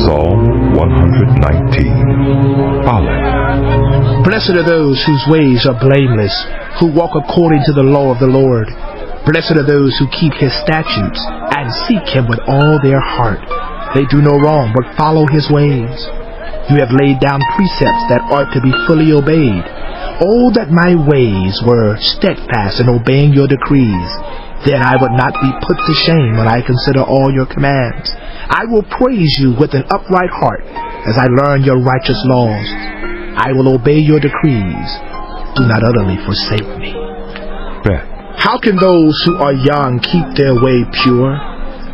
Psalm 119. Aleph. Blessed are those whose ways are blameless, who walk according to the law of the Lord. Blessed are those who keep his statutes and seek him with all their heart. They do no wrong, but follow his ways. You have laid down precepts that ought to be fully obeyed. Oh, that my ways were steadfast in obeying your decrees. Then I would not be put to shame when I consider all your commands. I will praise you with an upright heart as I learn your righteous laws. I will obey your decrees. Do not utterly forsake me. Beth. How can those who are young keep their way pure?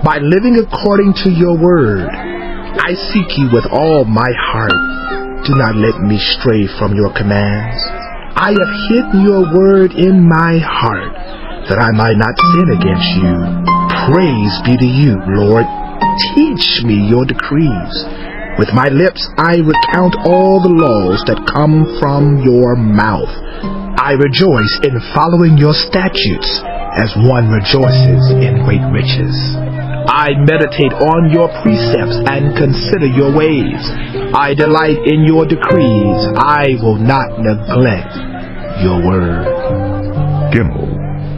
By living according to your word. I seek you with all my heart. Do not let me stray from your commands. I have hidden your word in my heart, that I might not sin against you. Praise be to you, Lord. Teach me your decrees. With my lips I recount all the laws that come from your mouth. I rejoice in following your statutes, as one rejoices in great riches. I meditate on your precepts and consider your ways. I delight in your decrees. I will not neglect your word. Gimel.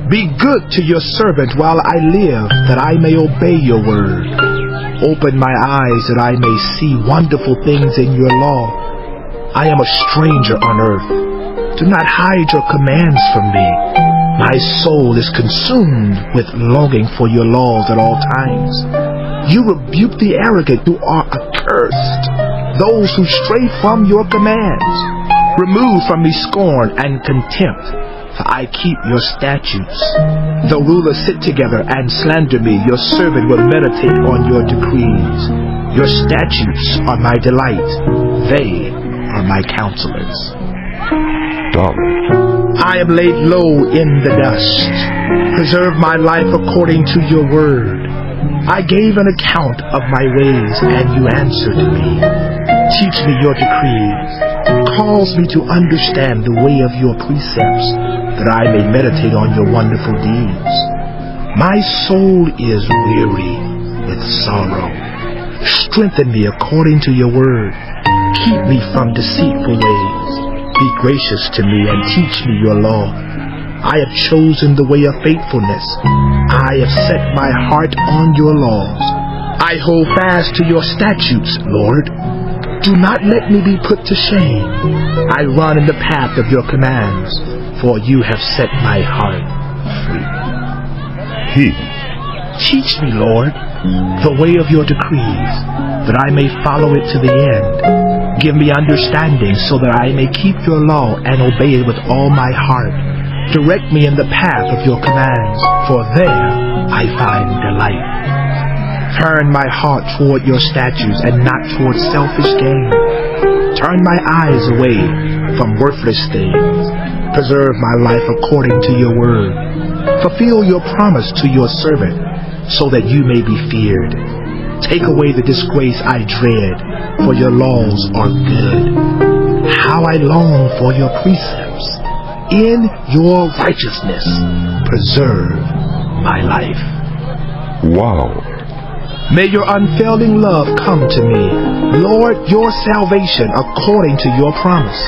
Be good to your servant while I live, that I may obey your word. Open my eyes that I may see wonderful things in your law. I am a stranger on earth. Do not hide your commands from me. My soul is consumed with longing for your laws at all times. You rebuke the arrogant who are accursed, those who stray from your commands. Remove from me scorn and contempt, for I keep your statutes. Though rulers sit together and slander me, your servant will meditate on your decrees. Your statutes are my delight. They are my counselors. I am laid low in the dust. Preserve my life according to your word. I gave an account of my ways, and you answered me. Teach me your decrees. Cause me to understand the way of your precepts, that I may meditate on your wonderful deeds. My soul is weary with sorrow. Strengthen me according to your word. Keep me from deceitful ways. Be gracious to me and teach me your law. I have chosen the way of faithfulness. I have set my heart on your laws. I hold fast to your statutes, Lord. Do not let me be put to shame. I run in the path of your commands, for you have set my heart free. Teach me, Lord, the way of your decrees, that I may follow it to the end. Give me understanding so that I may keep your law and obey it with all my heart. Direct me in the path of your commands, for there I find delight. Turn my heart toward your statutes and not toward selfish gain. Turn my eyes away from worthless things. Preserve my life according to your word. Fulfill your promise to your servant, so that you may be feared. Take away the disgrace I dread, for your laws are good. How I long for your precepts. In your righteousness, preserve my life. Wow. May your unfailing love come to me, Lord, your salvation according to your promise.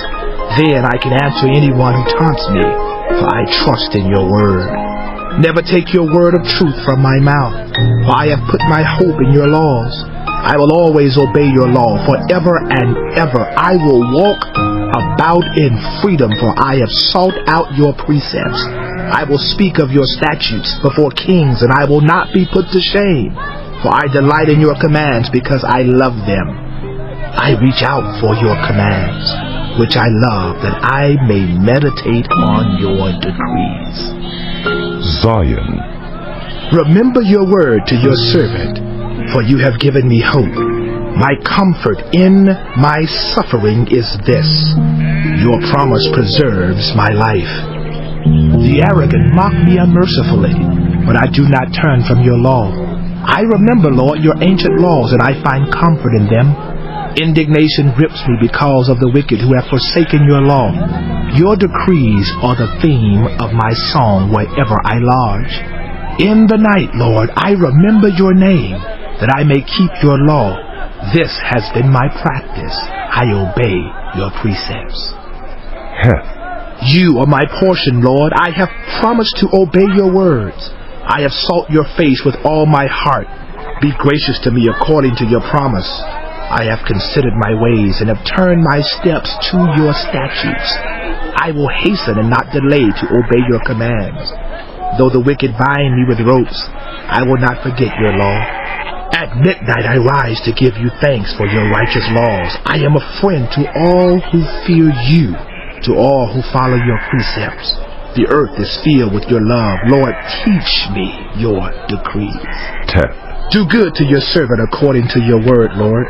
Then I can answer anyone who taunts me, for I trust in your word. Never take your word of truth from my mouth, for I have put my hope in your laws. I will always obey your law forever and ever. I will walk about in freedom, for I have sought out your precepts. I will speak of your statutes before kings, and I will not be put to shame, for I delight in your commands because I love them. I reach out for your commands, which I love, that I may meditate on your decrees. Zion. Remember your word to your servant, for you have given me hope. My comfort in my suffering is this: your promise preserves my life. The arrogant mock me unmercifully, but I do not turn from your law. I remember, Lord, your ancient laws, and I find comfort in them. Indignation grips me because of the wicked who have forsaken your law. Your decrees are the theme of my song wherever I lodge. In the night, Lord, I remember your name, that I may keep your law. This has been my practice. I obey your precepts. Heth. You are my portion, Lord. I have promised to obey your words. I have sought your face with all my heart. Be gracious to me according to your promise. I have considered my ways and have turned my steps to your statutes. I will hasten and not delay to obey your commands. Though the wicked bind me with ropes, I will not forget your law. At midnight I rise to give you thanks for your righteous laws. I am a friend to all who fear you, to all who follow your precepts. The earth is filled with your love. Lord, teach me your decrees. Teth. Do good to your servant according to your word, Lord.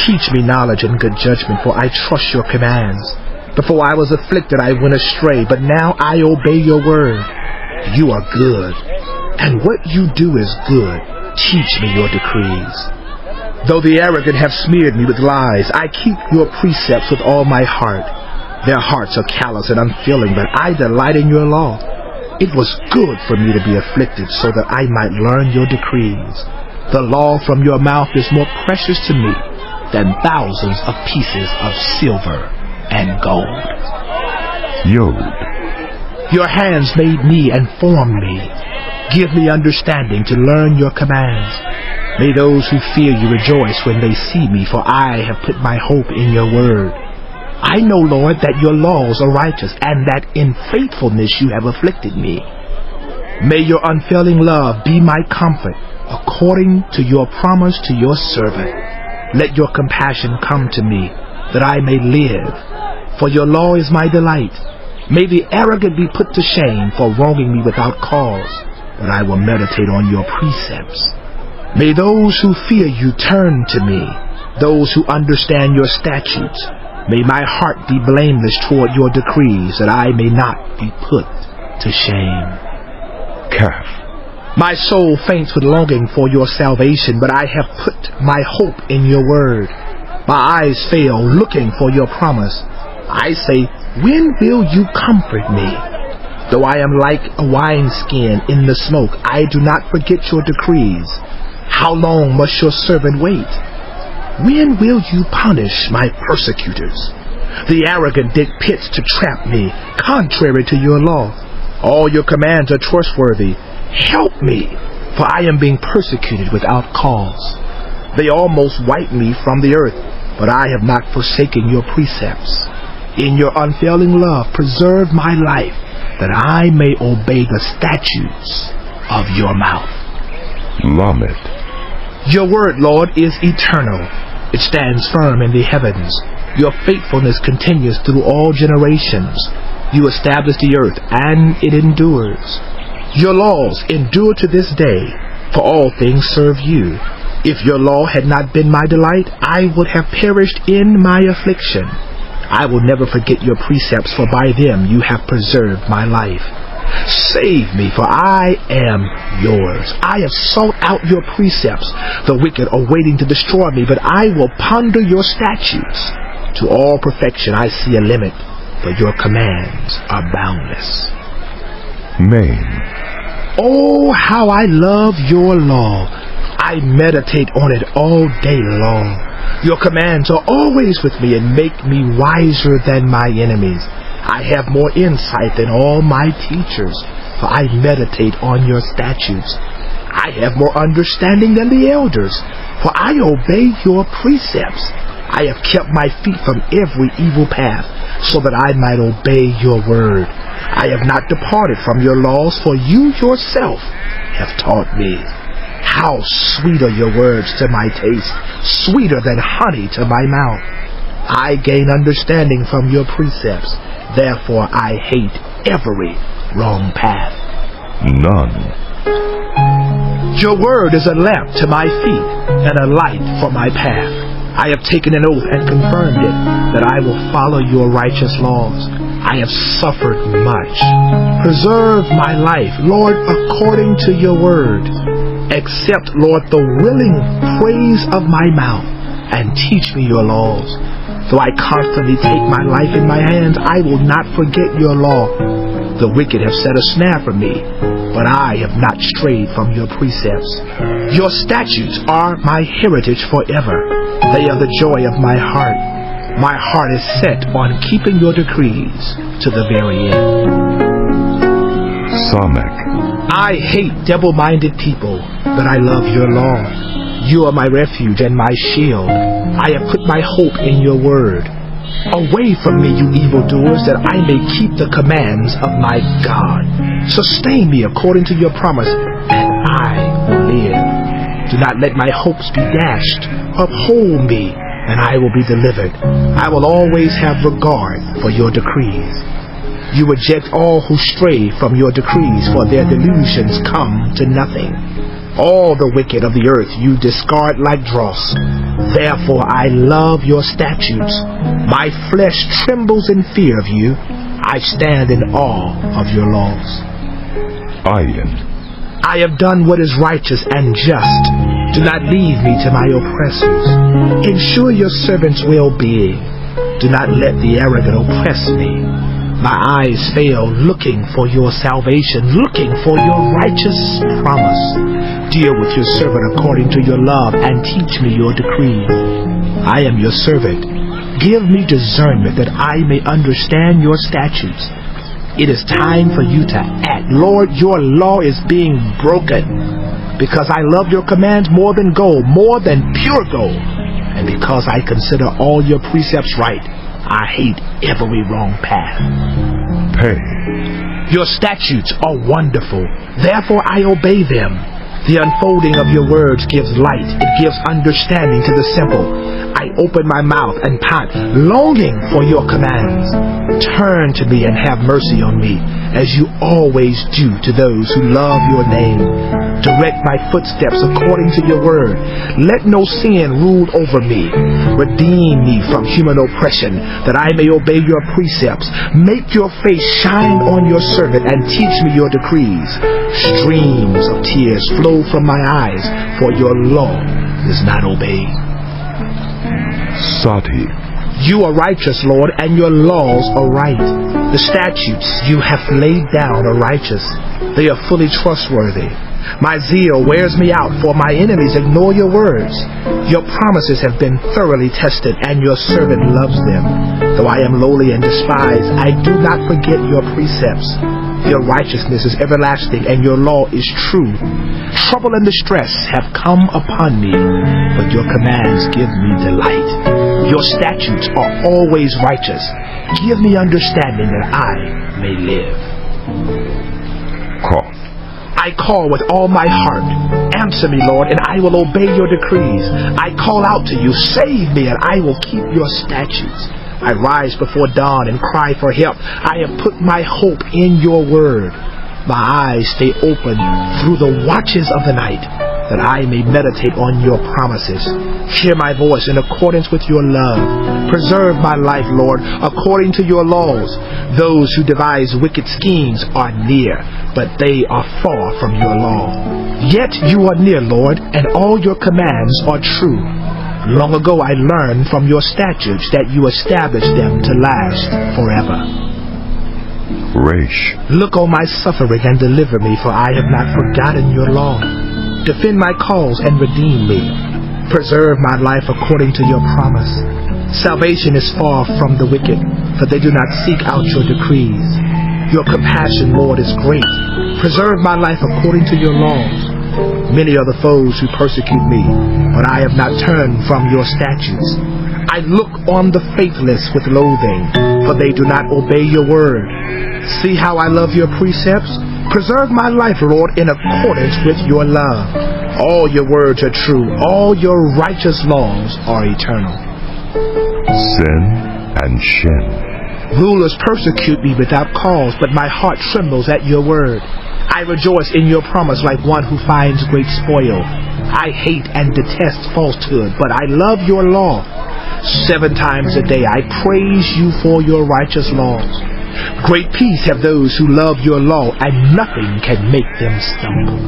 Teach me knowledge and good judgment, for I trust your commands. Before I was afflicted, I went astray, but now I obey your word. You are good, and what you do is good. Teach me your decrees. Though the arrogant have smeared me with lies, I keep your precepts with all my heart. Their hearts are callous and unfeeling, but I delight in your law. It was good for me to be afflicted, so that I might learn your decrees. The law from your mouth is more precious to me than thousands of pieces of silver and gold. Yod. Your hands made me and formed me. Give me understanding to learn your commands. May those who fear you rejoice when they see me, for I have put my hope in your word. I know, Lord, that your laws are righteous, and that in faithfulness you have afflicted me. May your unfailing love be my comfort, according to your promise to your servant. Let your compassion come to me, that I may live, for your law is my delight. May the arrogant be put to shame for wronging me without cause, but I will meditate on your precepts. May those who fear you turn to me, those who understand your statutes. May my heart be blameless toward your decrees, that I may not be put to shame. Kaf. My soul faints with longing for your salvation, but I have put my hope in your word. My eyes fail looking for your promise. I say, when will you comfort me? Though I am like a wineskin in the smoke, I do not forget your decrees. How long must your servant wait? When will you punish my persecutors? The arrogant dig pits to trap me, contrary to your law. All your commands are trustworthy. Help me, for I am being persecuted without cause. They almost wipe me from the earth, but I have not forsaken your precepts. In your unfailing love, preserve my life, that I may obey the statutes of your mouth. Lamed. Your word, Lord, is eternal. It stands firm in the heavens. Your faithfulness continues through all generations. You establish the earth, and it endures. Your laws endure to this day, for all things serve you. If your law had not been my delight, I would have perished in my affliction. I will never forget your precepts, for by them you have preserved my life. Save me, for I am yours. I have sought out your precepts. The wicked are waiting to destroy me, but I will ponder your statutes. To all perfection I see a limit, but your commands are boundless. Main. Oh, how I love your law. I meditate on it all day long. Your commands are always with me and make me wiser than my enemies. I have more insight than all my teachers, for I meditate on your statutes. I have more understanding than the elders, for I obey your precepts. I have kept my feet from every evil path, so that I might obey your word. I have not departed from your laws, for you yourself have taught me. How sweet are your words to my taste, sweeter than honey to my mouth. I gain understanding from your precepts, therefore I hate every wrong path. None. Your word is a lamp to my feet and a light for my path. I have taken an oath and confirmed it, that I will follow your righteous laws. I have suffered much. Preserve my life, Lord, according to your word. Accept, Lord, the willing praise of my mouth, and teach me your laws. Though I constantly take my life in my hands, I will not forget your law. The wicked have set a snare for me, but I have not strayed from your precepts. Your statutes are my heritage forever. They are the joy of my heart. My heart is set on keeping your decrees to the very end. Samek. I hate double-minded people, but I love your law. You are my refuge and my shield. I have put my hope in your word. Away from me, you evildoers, that I may keep the commands of my God. Sustain me according to your promise, and I will live. Do not let my hopes be dashed. Uphold me, and I will be delivered. I will always have regard for your decrees. You reject all who stray from your decrees, for their delusions come to nothing. All the wicked of the earth you discard like dross. Therefore I love your statutes. My flesh trembles in fear of you. I stand in awe of your laws. Ayin. I have done what is righteous and just. Do not leave me to my oppressors. Ensure your servant's well-being. Do not let the arrogant oppress me. My eyes fail looking for your salvation, looking for your righteous promise. Deal with your servant according to your love and teach me your decrees. I am your servant. Give me discernment that I may understand your statutes. It is time for you to act. Lord, your law is being broken. Because I love your commands more than gold, more than pure gold. And because I consider all your precepts right, I hate every wrong path. Pay. Your statutes are wonderful. Therefore I obey them. The unfolding of your words gives light. It gives understanding to the simple. I open my mouth and pant, longing for your commands. Turn to me and have mercy on me, as you always do to those who love your name. Direct my footsteps according to your word. Let no sin rule over me. Redeem me from human oppression, that I may obey your precepts. Make your face shine on your servant and teach me your decrees. Streams of tears flow from my eyes, for your law is not obeyed. Sati. You are righteous, Lord, and your laws are right. The statutes you have laid down are righteous. They are fully trustworthy. My zeal wears me out, for my enemies ignore your words. Your promises have been thoroughly tested, and your servant loves them. Though I am lowly and despised, I do not forget your precepts. Your righteousness is everlasting, and your law is true. Trouble and distress have come upon me, but your commands give me delight. Your statutes are always righteous. Give me understanding that I may live. Call. I call with all my heart. Answer me, Lord, and I will obey your decrees. I call out to you, save me, and I will keep your statutes. I rise before dawn and cry for help. I have put my hope in your word. My eyes stay open through the watches of the night, that I may meditate on your promises. Hear my voice in accordance with your love. Preserve my life, Lord, according to your laws. Those who devise wicked schemes are near, but they are far from your law. Yet you are near, Lord, and all your commands are true. Long ago I learned from your statutes that you established them to last forever. Resh. Look on my suffering and deliver me, for I have not forgotten your law. Defend my cause and redeem me. Preserve my life according to your promise. Salvation is far from the wicked, for they do not seek out your decrees. Your compassion, Lord, is great. Preserve my life according to your laws. Many are the foes who persecute me, but I have not turned from your statutes. I look on the faithless with loathing, for they do not obey your word. See how I love your precepts? Preserve my life, Lord, in accordance with your love. All your words are true. All your righteous laws are eternal. Sin and Shin. Rulers persecute me without cause, but my heart trembles at your word. I rejoice in your promise like one who finds great spoil. I hate and detest falsehood, but I love your law. 7 times a day I praise you for your righteous laws. Great peace have those who love your law, and nothing can make them stumble.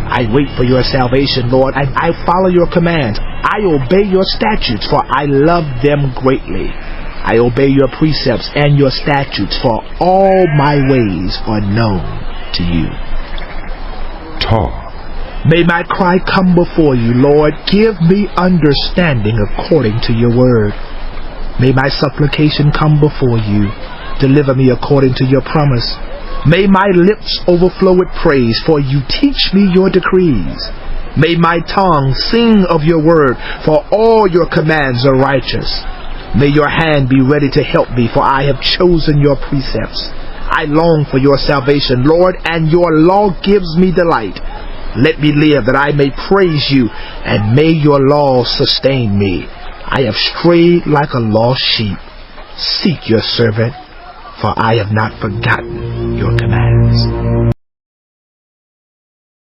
I wait for your salvation, Lord, and I follow your commands. I obey your statutes, for I love them greatly. I obey your precepts and your statutes, for all my ways are known to you. Ta. May my cry come before you, Lord. Give me understanding according to your word. May my supplication come before you. Deliver me according to your promise. May my lips overflow with praise, for you teach me your decrees. May my tongue sing of your word, for all your commands are righteous. May your hand be ready to help me, for I have chosen your precepts. I long for your salvation, Lord, and your law gives me delight. Let me live that I may praise you, and may your law sustain me. I have strayed like a lost sheep. Seek your servant, for I have not forgotten